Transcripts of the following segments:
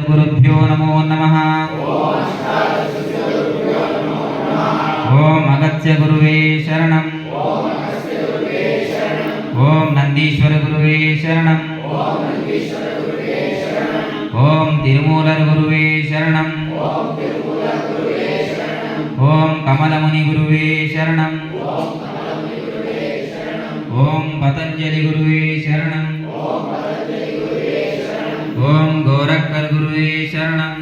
गुरुभ्यो नमो नमः। ओम अगस्त्य गुरुवे शरणं। ओम नंदीश्वर गुरुवे शरणं। ओम तिरुमूलर गुरुवे शरणं। ओम कमलमुनि गुरुवे शरणं। ओम पतंजलि गुरुवे शरणं। ओम गोरखकर गुरुवे शरणं।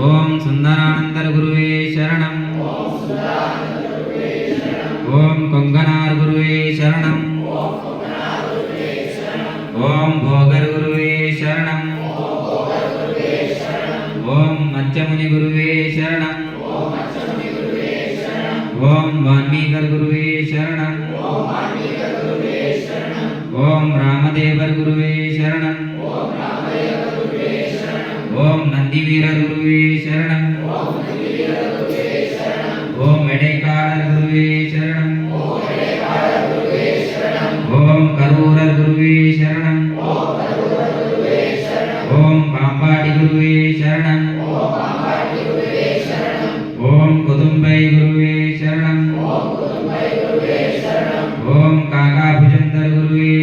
ओम सुंदरानंदर गुरुवे शरणं। ओम कंगनार गुरुवे शरणं। ओम भोगर गुरुवे शरणं। ओम मच्चमुनि गुरुवे शरणं। ओम वाल्मीकर गुरुवे शरणं। ओम रामदेवर गुरुवे शरणं। ओम नंदीवीरर गुरुवे शरणं। ओम मेडेकालर गुरुवे शरणं। ओम करूरर गुरुवे शरणं। ओम पांबाटी गुरुवे शरणं। ओम कुदुंबै गुरुवे शरणं। ओम काका भुजंतर गुरुवे